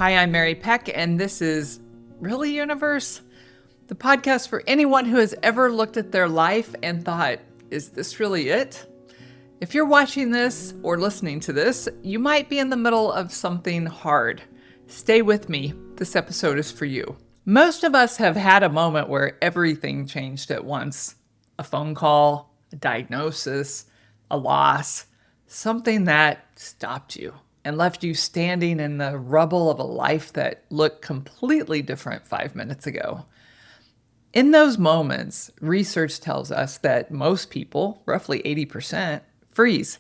Hi, I'm Mary Peck, and this is Really Universe? The podcast for anyone who has ever looked at their life and thought, is this really it? If you're watching this or listening to this, you might be in the middle of something hard. Stay with me. This episode is for you. Most of us have had a moment where everything changed at once. A phone call, a diagnosis, a loss, something that stopped you and left you standing in the rubble of a life that looked completely different 5 minutes ago. In those moments, research tells us that most people, roughly 80%, freeze.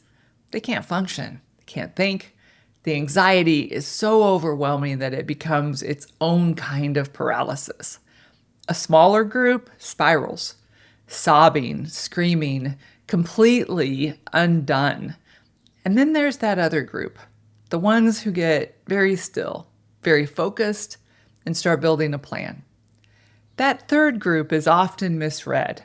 They can't function, they can't think. The anxiety is so overwhelming that it becomes its own kind of paralysis. A smaller group spirals, sobbing, screaming, completely undone. And then there's that other group, the ones who get very still, very focused, and start building a plan. That third group is often misread.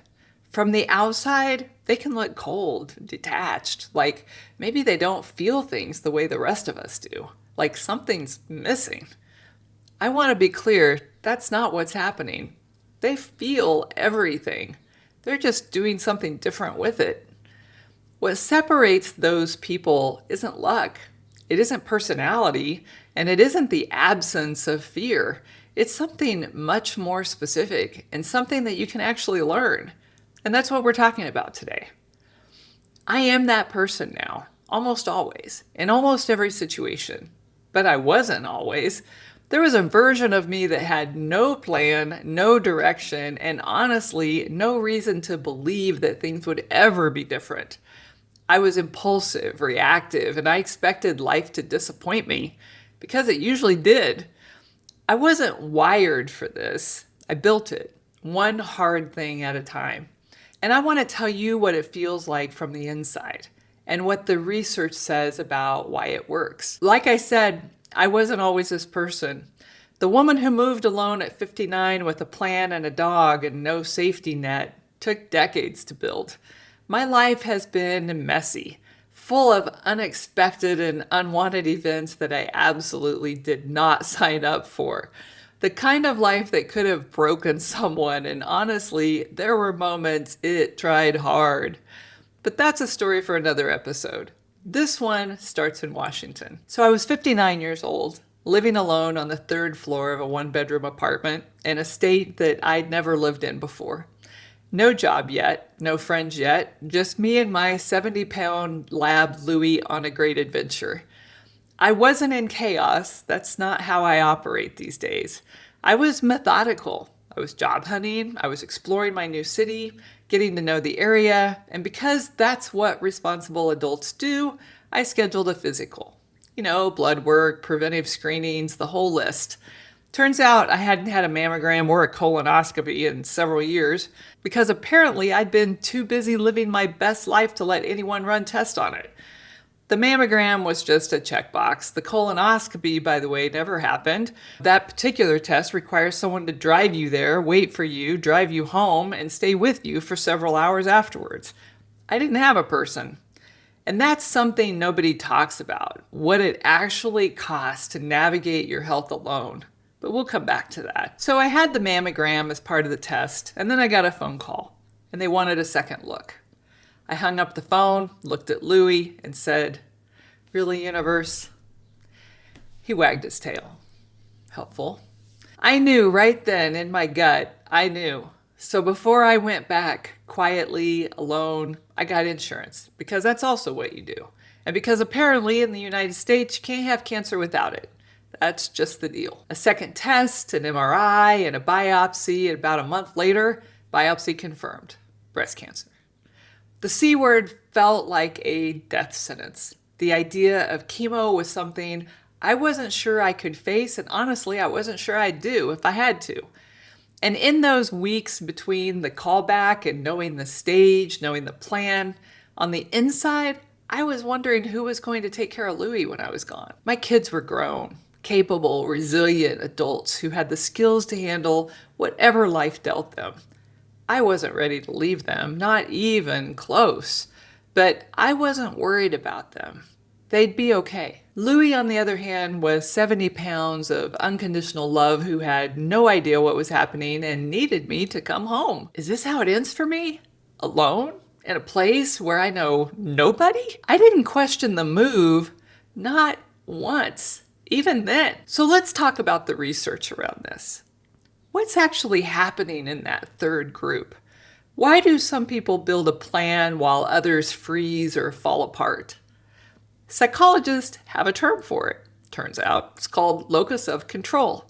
From the outside, they can look cold, detached, like maybe they don't feel things the way the rest of us do, like something's missing. I want to be clear, that's not what's happening. They feel everything. They're just doing something different with it. What separates those people isn't luck. It isn't personality, and it isn't the absence of fear. It's something much more specific and something that you can actually learn. And that's what we're talking about today. I am that person now, almost always, in almost every situation. But I wasn't always. There was a version of me that had no plan, no direction, and honestly, no reason to believe that things would ever be different. I was impulsive, reactive, and I expected life to disappoint me because it usually did. I wasn't wired for this. I built it, one hard thing at a time. And I want to tell you what it feels like from the inside and what the research says about why it works. Like I said, I wasn't always this person. The woman who moved alone at 59 with a plan and a dog and no safety net took decades to build. My life has been messy, full of unexpected and unwanted events that I absolutely did not sign up for. The kind of life that could have broken someone, and honestly, there were moments it tried hard. But that's a story for another episode. This one starts in Washington. So I was 59 years old, living alone on the third floor of a one-bedroom apartment in a state that I'd never lived in before. No job yet, no friends yet, just me and my 70-pound lab Louie on a great adventure. I wasn't in chaos. That's not how I operate these days. I was methodical. I was job hunting. I was exploring my new city, getting to know the area. And because that's what responsible adults do, I scheduled a physical. Blood work, preventive screenings, the whole list. Turns out I hadn't had a mammogram or a colonoscopy in several years because apparently I'd been too busy living my best life to let anyone run tests on it. The mammogram was just a checkbox. The colonoscopy, by the way, never happened. That particular test requires someone to drive you there, wait for you, drive you home, and stay with you for several hours afterwards. I didn't have a person. And that's something nobody talks about, what it actually costs to navigate your health alone. But we'll come back to that. So I had the mammogram as part of the test, and then I got a phone call, and they wanted a second look. I hung up the phone, looked at Louie, and said, "Really, universe?" He wagged his tail. Helpful. I knew right then in my gut, I knew. So before I went back, quietly, alone, I got insurance, because that's also what you do. And because apparently in the United States, you can't have cancer without it. That's just the deal. A second test, an MRI, and a biopsy, and about a month later, biopsy confirmed. Breast cancer. The C word felt like a death sentence. The idea of chemo was something I wasn't sure I could face, and honestly, I wasn't sure I'd do if I had to. And in those weeks between the callback and knowing the stage, knowing the plan, on the inside, I was wondering who was going to take care of Louie when I was gone. My kids were grown, capable, resilient adults who had the skills to handle whatever life dealt them. I wasn't ready to leave them, not even close, but I wasn't worried about them. They'd be okay. Louis, on the other hand, was 70 pounds of unconditional love who had no idea what was happening and needed me to come home. Is this how it ends for me? Alone? In a place where I know nobody? I didn't question the move, not once, even then. So let's talk about the research around this. What's actually happening in that third group? Why do some people build a plan while others freeze or fall apart? Psychologists have a term for it. Turns out it's called locus of control.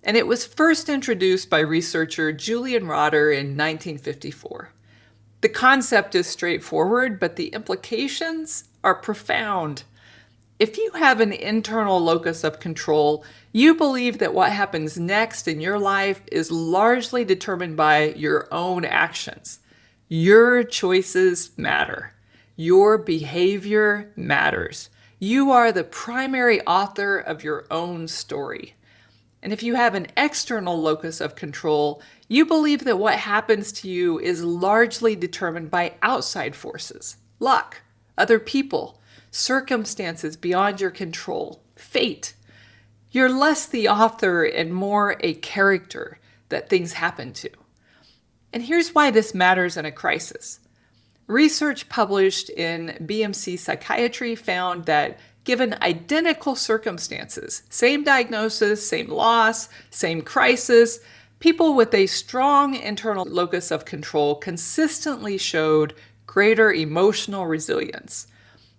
And it was first introduced by researcher Julian Rotter in 1954. The concept is straightforward, but the implications are profound. If you have an internal locus of control, you believe that what happens next in your life is largely determined by your own actions. Your choices matter. Your behavior matters. You are the primary author of your own story. And if you have an external locus of control, you believe that what happens to you is largely determined by outside forces, luck, other people, circumstances beyond your control, fate. You're less the author and more a character that things happen to. And here's why this matters in a crisis. Research published in BMC Psychiatry found that given identical circumstances, same diagnosis, same loss, same crisis, people with a strong internal locus of control consistently showed greater emotional resilience.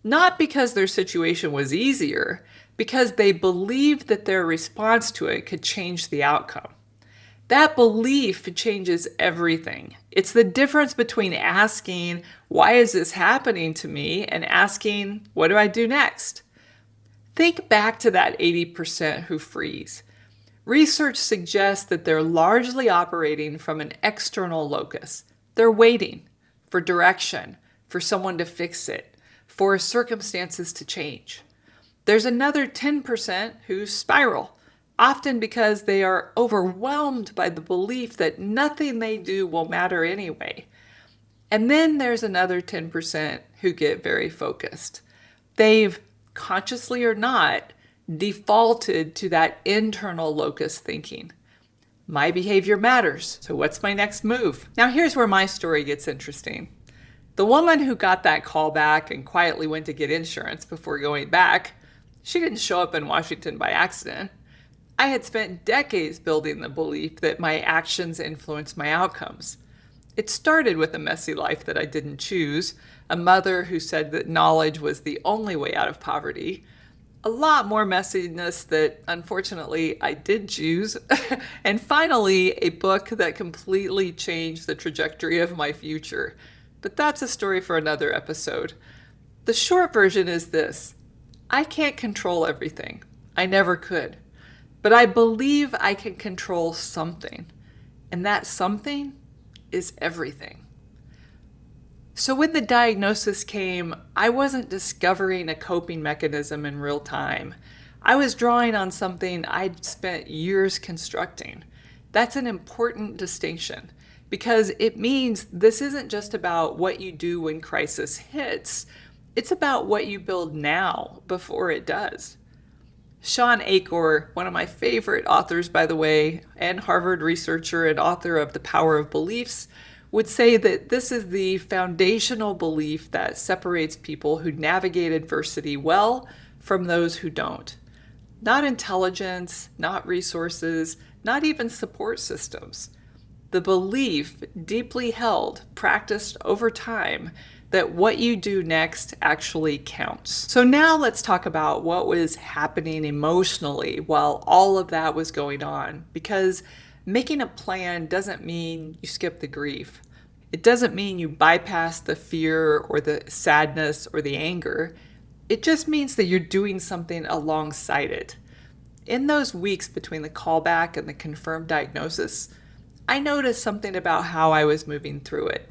Not because their situation was easier, because they believed that their response to it could change the outcome. That belief changes everything. It's the difference between asking, why is this happening to me, and asking, what do I do next? Think back to that 80% who freeze. Research suggests that they're largely operating from an external locus. They're waiting for direction, for someone to fix it, for circumstances to change. There's another 10% who spiral, often because they are overwhelmed by the belief that nothing they do will matter anyway. And then there's another 10% who get very focused. They've, consciously or not, defaulted to that internal locus thinking. My behavior matters, so what's my next move? Now here's where my story gets interesting. The woman who got that call back and quietly went to get insurance before going back, she didn't show up in Washington by accident. I had spent decades building the belief that my actions influence my outcomes. It started with a messy life that I didn't choose, a mother who said that knowledge was the only way out of poverty, a lot more messiness that unfortunately I did choose, and finally a book that completely changed the trajectory of my future. But that's a story for another episode. The short version is this: I can't control everything. I never could. But I believe I can control something, and that something is everything. So when the diagnosis came, I wasn't discovering a coping mechanism in real time. I was drawing on something I'd spent years constructing. That's an important distinction because it means this isn't just about what you do when crisis hits. It's about what you build now before it does. Sean Achor, one of my favorite authors, by the way, and Harvard researcher and author of The Power of Beliefs, would say that this is the foundational belief that separates people who navigate adversity well from those who don't. Not intelligence, not resources, not even support systems. The belief, deeply held, practiced over time, that what you do next actually counts. So now let's talk about what was happening emotionally while all of that was going on, because making a plan doesn't mean you skip the grief. It doesn't mean you bypass the fear or the sadness or the anger. It just means that you're doing something alongside it. In those weeks between the callback and the confirmed diagnosis, I noticed something about how I was moving through it.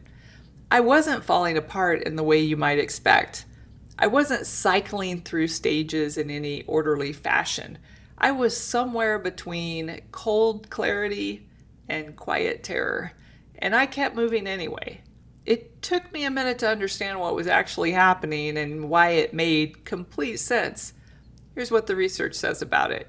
I wasn't falling apart in the way you might expect. I wasn't cycling through stages in any orderly fashion. I was somewhere between cold clarity and quiet terror, and I kept moving anyway. It took me a minute to understand what was actually happening and why it made complete sense. Here's what the research says about it.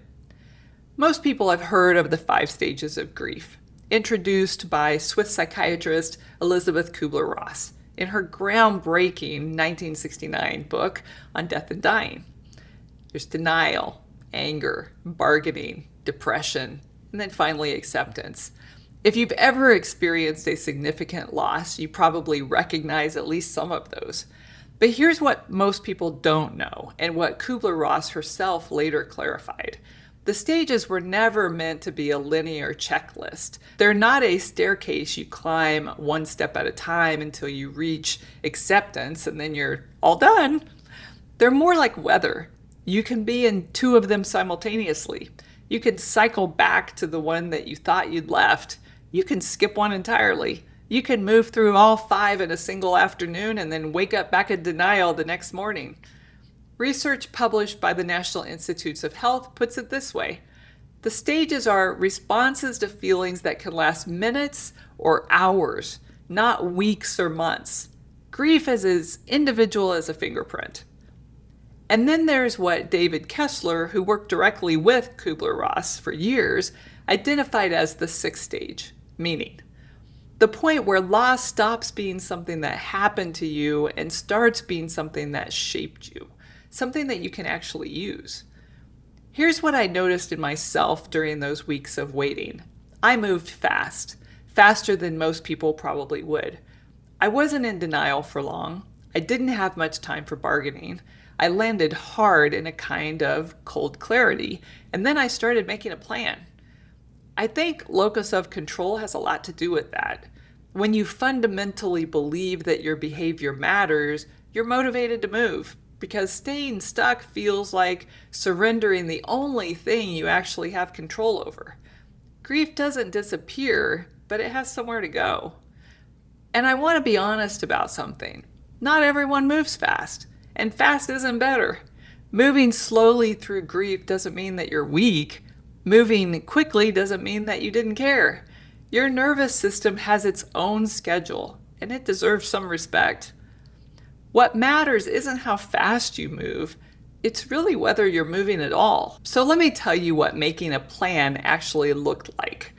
Most people have heard of the 5 stages of grief, introduced by Swiss psychiatrist Elisabeth Kubler-Ross in her groundbreaking 1969 book on death and dying. There's denial, anger, bargaining, depression, and then finally acceptance. If you've ever experienced a significant loss, you probably recognize at least some of those. But here's what most people don't know, and what Kubler-Ross herself later clarified. The stages were never meant to be a linear checklist. They're not a staircase you climb one step at a time until you reach acceptance and then you're all done. They're more like weather. You can be in 2 of them simultaneously. You can cycle back to the one that you thought you'd left. You can skip one entirely. You can move through all 5 in a single afternoon and then wake up back in denial the next morning. Research published by the National Institutes of Health puts it this way. The stages are responses to feelings that can last minutes or hours, not weeks or months. Grief is as individual as a fingerprint. And then there's what David Kessler, who worked directly with Kubler-Ross for years, identified as the 6th stage, meaning the point where loss stops being something that happened to you and starts being something that shaped you, something that you can actually use. Here's what I noticed in myself during those weeks of waiting. I moved fast, faster than most people probably would. I wasn't in denial for long. I didn't have much time for bargaining. I landed hard in a kind of cold clarity, and then I started making a plan. I think locus of control has a lot to do with that. When you fundamentally believe that your behavior matters, you're motivated to move, because staying stuck feels like surrendering the only thing you actually have control over. Grief doesn't disappear, but it has somewhere to go. And I want to be honest about something. Not everyone moves fast, and fast isn't better. Moving slowly through grief doesn't mean that you're weak. Moving quickly doesn't mean that you didn't care. Your nervous system has its own schedule, and it deserves some respect. What matters isn't how fast you move, it's really whether you're moving at all. So let me tell you what making a plan actually looked like.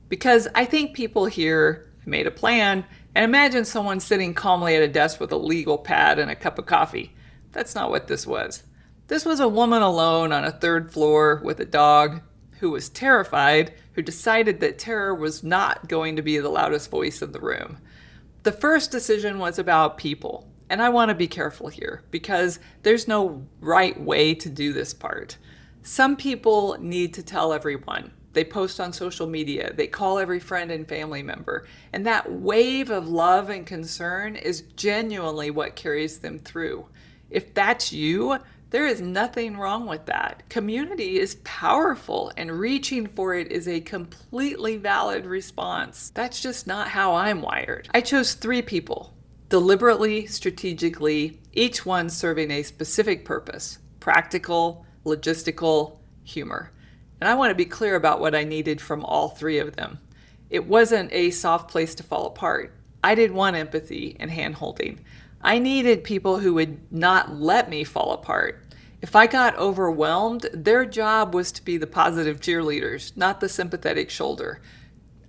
Because I think people hear, I made a plan, and imagine someone sitting calmly at a desk with a legal pad and a cup of coffee. That's not what this was. This was a woman alone on a 3rd floor with a dog who was terrified, who decided that terror was not going to be the loudest voice in the room. The first decision was about people. And I want to be careful here because there's no right way to do this part. Some people need to tell everyone. They post on social media. They call every friend and family member. And that wave of love and concern is genuinely what carries them through. If that's you, there is nothing wrong with that. Community is powerful, and reaching for it is a completely valid response. That's just not how I'm wired. I chose 3 people. Deliberately, strategically, each one serving a specific purpose: practical, logistical, humor. And I want to be clear about what I needed from all 3 of them. It wasn't a soft place to fall apart. I did want empathy and hand-holding. I needed people who would not let me fall apart. If I got overwhelmed, their job was to be the positive cheerleaders, not the sympathetic shoulder.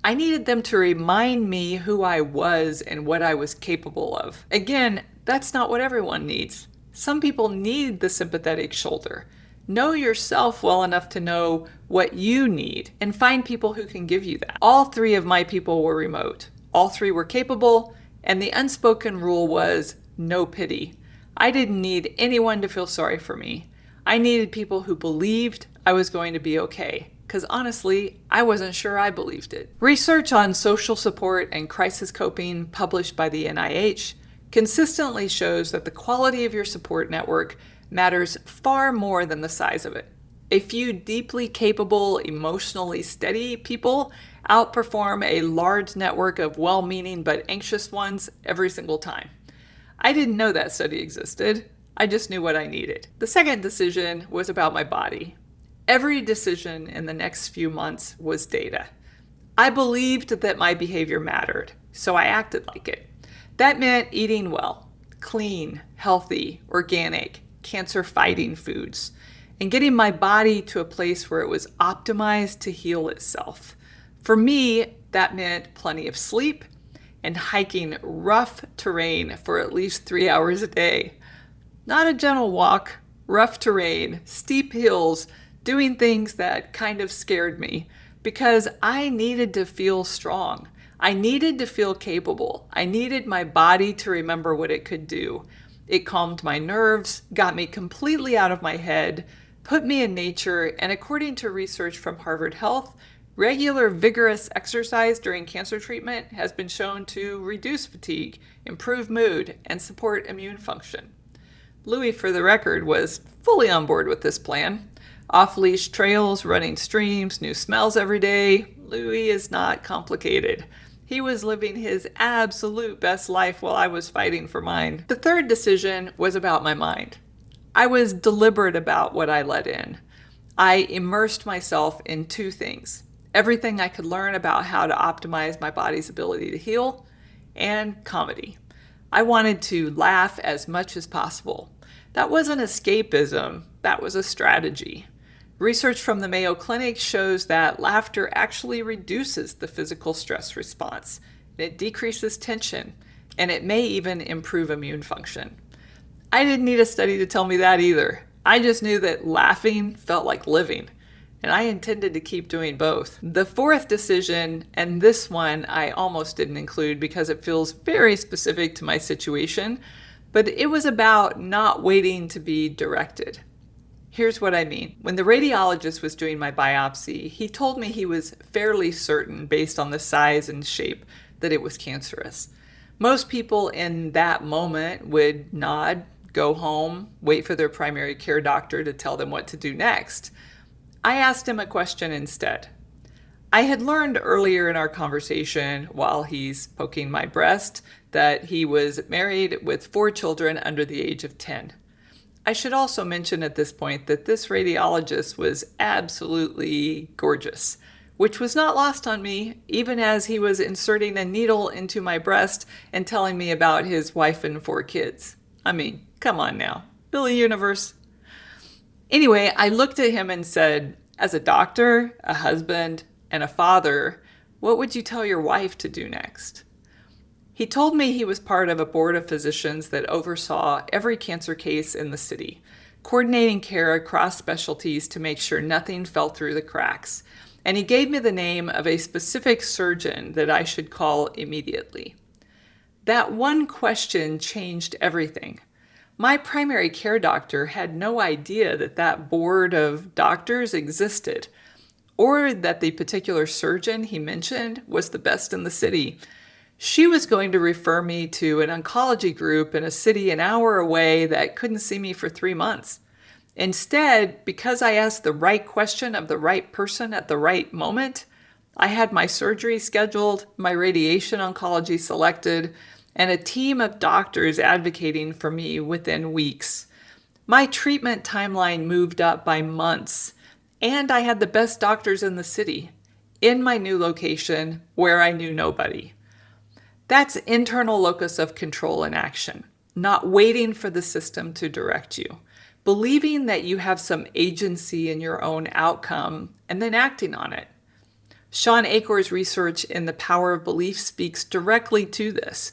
I needed them to remind me who I was and what I was capable of. Again, that's not what everyone needs. Some people need the sympathetic shoulder. Know yourself well enough to know what you need and find people who can give you that. All 3 of my people were remote. All 3 were capable, and the unspoken rule was no pity. I didn't need anyone to feel sorry for me. I needed people who believed I was going to be okay. Because honestly, I wasn't sure I believed it. Research on social support and crisis coping published by the NIH consistently shows that the quality of your support network matters far more than the size of it. A few deeply capable, emotionally steady people outperform a large network of well-meaning but anxious ones every single time. I didn't know that study existed. I just knew what I needed. The second decision was about my body. Every decision in the next few months was data. I believed that my behavior mattered, so I acted like it. That meant eating well, clean, healthy, organic, cancer-fighting foods. and getting my body to a place where it was optimized to heal itself. For me, that meant plenty of sleep and hiking rough terrain for at least 3 hours a day. Not a gentle walk, rough terrain, steep hills, doing things that kind of scared me because I needed to feel strong. I needed to feel capable. I needed my body to remember what it could do. It calmed my nerves, got me completely out of my head, put me in nature, and according to research from Harvard Health, regular vigorous exercise during cancer treatment has been shown to reduce fatigue, improve mood, and support immune function. Louis, for the record, was fully on board with this plan. Off-leash trails, running streams, new smells every day. Louis is not complicated. He was living his absolute best life while I was fighting for mine. The third decision was about my mind. I was deliberate about what I let in. I immersed myself in two things: everything I could learn about how to optimize my body's ability to heal, and comedy. I wanted to laugh as much as possible. That wasn't escapism, that was a strategy. Research from the Mayo Clinic shows that laughter actually reduces the physical stress response. It decreases tension, and it may even improve immune function. I didn't need a study to tell me that either. I just knew that laughing felt like living, and I intended to keep doing both. The fourth decision, and this one I almost didn't include because it feels very specific to my situation, but it was about not waiting to be directed. Here's what I mean. When the radiologist was doing my biopsy, he told me he was fairly certain, based on the size and shape, that it was cancerous. Most people in that moment would nod, go home, wait for their primary care doctor to tell them what to do next. I asked him a question instead. I had learned earlier in our conversation, while he's poking my breast, that he was married with 4 children under the age of 10. I should also mention at this point that this radiologist was absolutely gorgeous, which was not lost on me, even as he was inserting a needle into my breast and telling me about his wife and 4 kids. I mean, come on now, Billy Universe. Anyway, I looked at him and said, as a doctor, a husband, and a father, what would you tell your wife to do next? He told me he was part of a board of physicians that oversaw every cancer case in the city, coordinating care across specialties to make sure nothing fell through the cracks. And he gave me the name of a specific surgeon that I should call immediately. That one question changed everything. My primary care doctor had no idea that that board of doctors existed, or that the particular surgeon he mentioned was the best in the city. She was going to refer me to an oncology group in a city an hour away that couldn't see me for 3 months. Instead, because I asked the right question of the right person at the right moment, I had my surgery scheduled, my radiation oncology selected, and a team of doctors advocating for me within weeks. My treatment timeline moved up by months, and I had the best doctors in the city, in my new location where I knew nobody. That's internal locus of control in action, not waiting for the system to direct you, believing that you have some agency in your own outcome, and then acting on it. Sean Achor's research in The Power of Belief speaks directly to this.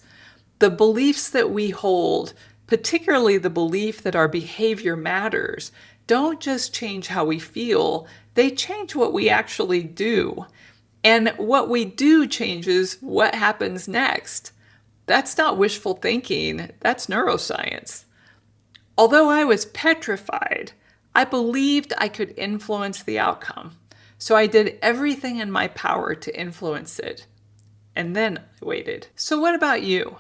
The beliefs that we hold, particularly the belief that our behavior matters, don't just change how we feel, they change what we actually do. And what we do changes what happens next. That's not wishful thinking, that's neuroscience. Although I was petrified, I believed I could influence the outcome. So I did everything in my power to influence it. And then I waited. So what about you?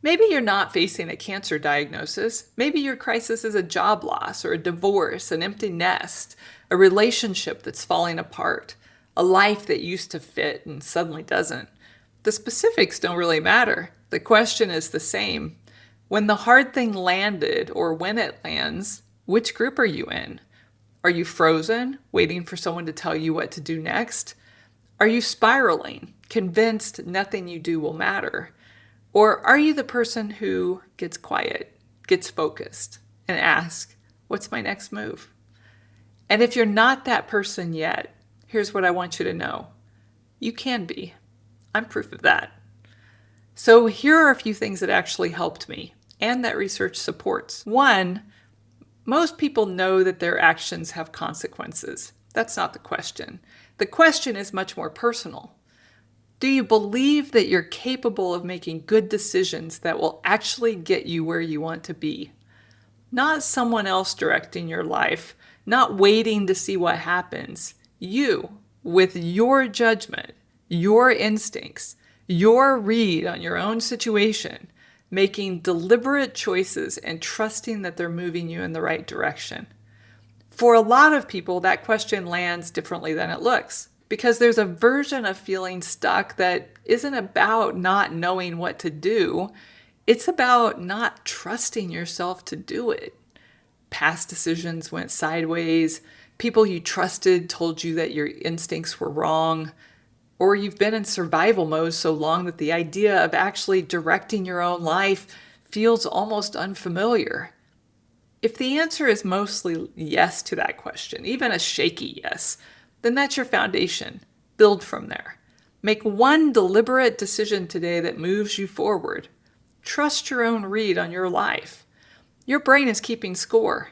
Maybe you're not facing a cancer diagnosis. Maybe your crisis is a job loss or a divorce, an empty nest, a relationship that's falling apart, a life that used to fit and suddenly doesn't. The specifics don't really matter. The question is the same. When the hard thing landed, or when it lands, which group are you in? Are you frozen, waiting for someone to tell you what to do next? Are you spiraling, convinced nothing you do will matter? Or are you the person who gets quiet, gets focused, and asks, what's my next move? And if you're not that person yet, here's what I want you to know. You can be. I'm proof of that. So here are a few things that actually helped me and that research supports. One, most people know that their actions have consequences. That's not the question. The question is much more personal. Do you believe that you're capable of making good decisions that will actually get you where you want to be? Not someone else directing your life, not waiting to see what happens. You, with your judgment, your instincts, your read on your own situation, making deliberate choices and trusting that they're moving you in the right direction. For a lot of people, that question lands differently than it looks, because there's a version of feeling stuck that isn't about not knowing what to do. It's about not trusting yourself to do it. Past decisions went sideways. People you trusted told you that your instincts were wrong. Or you've been in survival mode so long that the idea of actually directing your own life feels almost unfamiliar. If the answer is mostly yes to that question, even a shaky yes, then that's your foundation. Build from there. Make one deliberate decision today that moves you forward. Trust your own read on your life. Your brain is keeping score.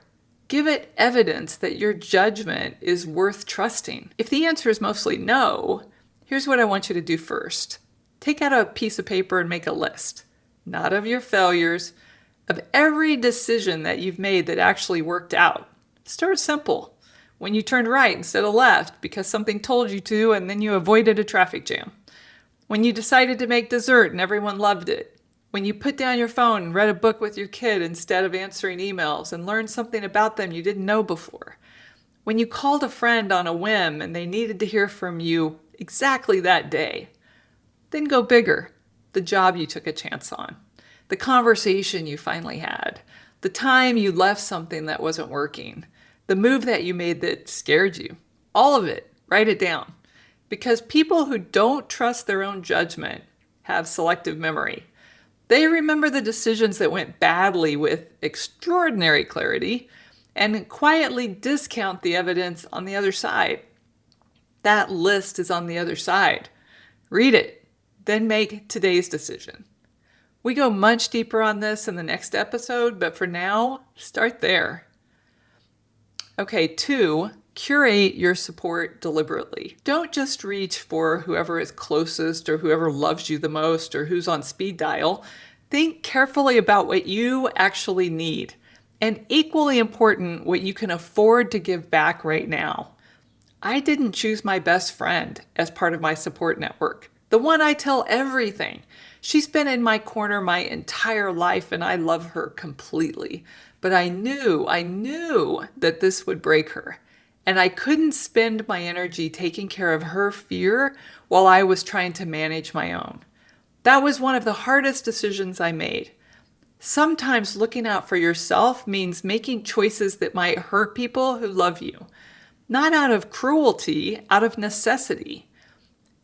Give it evidence that your judgment is worth trusting. If the answer is mostly no, here's what I want you to do first. Take out a piece of paper and make a list. Not of your failures, of every decision that you've made that actually worked out. Start simple. When you turned right instead of left because something told you to and then you avoided a traffic jam. When you decided to make dessert and everyone loved it. When you put down your phone and read a book with your kid instead of answering emails and learned something about them you didn't know before. When you called a friend on a whim and they needed to hear from you exactly that day. Then go bigger. The job you took a chance on. The conversation you finally had. The time you left something that wasn't working. The move that you made that scared you. All of it. Write it down. Because people who don't trust their own judgment have selective memory. They remember the decisions that went badly with extraordinary clarity and quietly discount the evidence on the other side. That list is on the other side. Read it, then make today's decision. We go much deeper on this in the next episode, but for now, start there. Okay, 2, curate your support deliberately. Don't just reach for whoever is closest or whoever loves you the most or who's on speed dial. Think carefully about what you actually need, and equally important, what you can afford to give back right now. I didn't choose my best friend as part of my support network, the one I tell everything. She's been in my corner my entire life and I love her completely. But I knew that this would break her. And I couldn't spend my energy taking care of her fear while I was trying to manage my own. That was one of the hardest decisions I made. Sometimes looking out for yourself means making choices that might hurt people who love you. Not out of cruelty, out of necessity.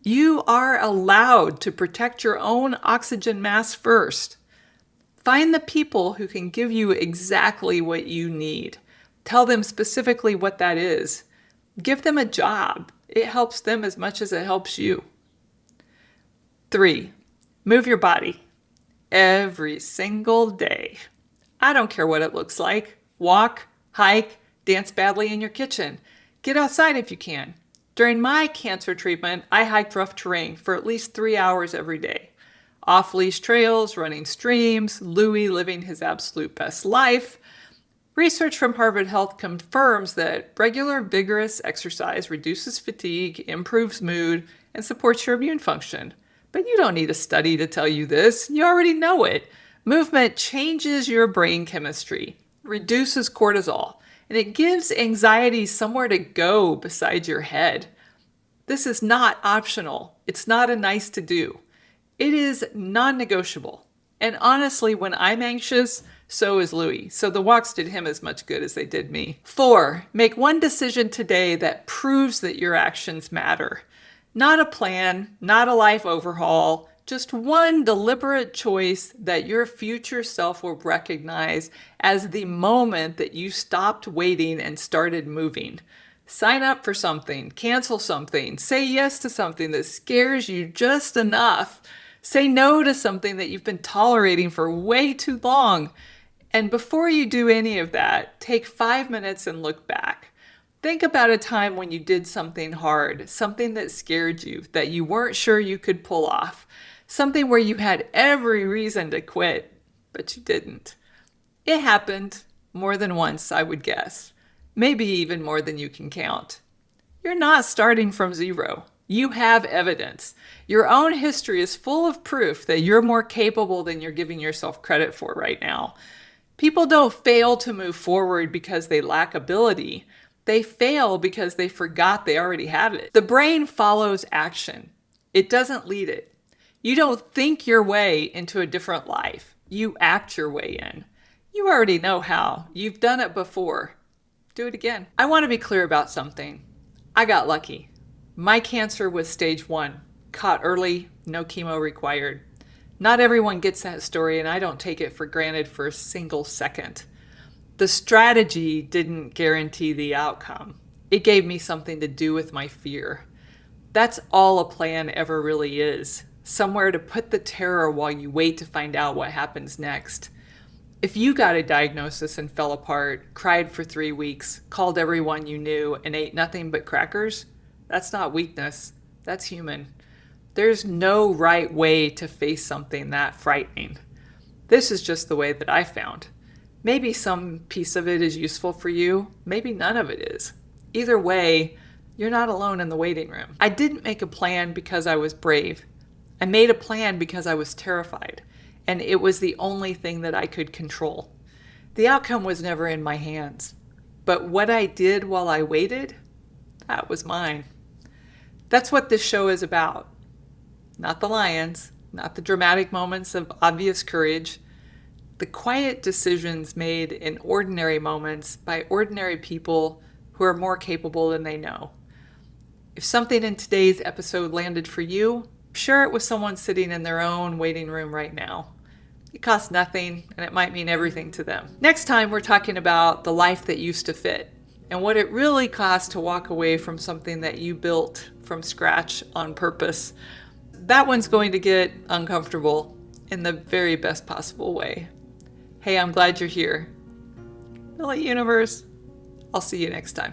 You are allowed to protect your own oxygen mask first. Find the people who can give you exactly what you need. Tell them specifically what that is. Give them a job. It helps them as much as it helps you. 3, move your body. Every single day. I don't care what it looks like. Walk, hike, dance badly in your kitchen. Get outside if you can. During my cancer treatment, I hiked rough terrain for at least 3 hours every day. Off-leash trails, running streams, Louis living his absolute best life. Research from Harvard Health confirms that regular vigorous exercise reduces fatigue, improves mood, and supports your immune function. But you don't need a study to tell you this. You already know it. Movement changes your brain chemistry, reduces cortisol, and it gives anxiety somewhere to go besides your head. This is not optional. It's not a nice to do. It is non-negotiable. And honestly, when I'm anxious, so is Louis. So the walks did him as much good as they did me. 4, make one decision today that proves that your actions matter. Not a plan, not a life overhaul, just one deliberate choice that your future self will recognize as the moment that you stopped waiting and started moving. Sign up for something, cancel something, say yes to something that scares you just enough. Say no to something that you've been tolerating for way too long. And before you do any of that, take 5 minutes and look back. Think about a time when you did something hard, something that scared you, that you weren't sure you could pull off, something where you had every reason to quit, but you didn't. It happened more than once, I would guess. Maybe even more than you can count. You're not starting from zero. You have evidence. Your own history is full of proof that you're more capable than you're giving yourself credit for right now. People don't fail to move forward because they lack ability. They fail because they forgot they already have it. The brain follows action. It doesn't lead it. You don't think your way into a different life. You act your way in. You already know how. You've done it before. Do it again. I want to be clear about something. I got lucky. My cancer was stage 1. Caught early, no chemo required. Not everyone gets that story, and I don't take it for granted for a single second. The strategy didn't guarantee the outcome. It gave me something to do with my fear. That's all a plan ever really is. Somewhere to put the terror while you wait to find out what happens next. If you got a diagnosis and fell apart, cried for 3 weeks, called everyone you knew, and ate nothing but crackers, that's not weakness. That's human. There's no right way to face something that frightening. This is just the way that I found. Maybe some piece of it is useful for you. Maybe none of it is. Either way, you're not alone in the waiting room. I didn't make a plan because I was brave. I made a plan because I was terrified. And it was the only thing that I could control. The outcome was never in my hands. But what I did while I waited, that was mine. That's what this show is about. Not the lions, not the dramatic moments of obvious courage, the quiet decisions made in ordinary moments by ordinary people who are more capable than they know. If something in today's episode landed for you, I'm sure it was someone sitting in their own waiting room right now. It costs nothing, and it might mean everything to them. Next time, we're talking about the life that used to fit and what it really costs to walk away from something that you built from scratch on purpose. That one's going to get uncomfortable in the very best possible way. Hey, I'm glad you're here. Billy Universe, I'll see you next time.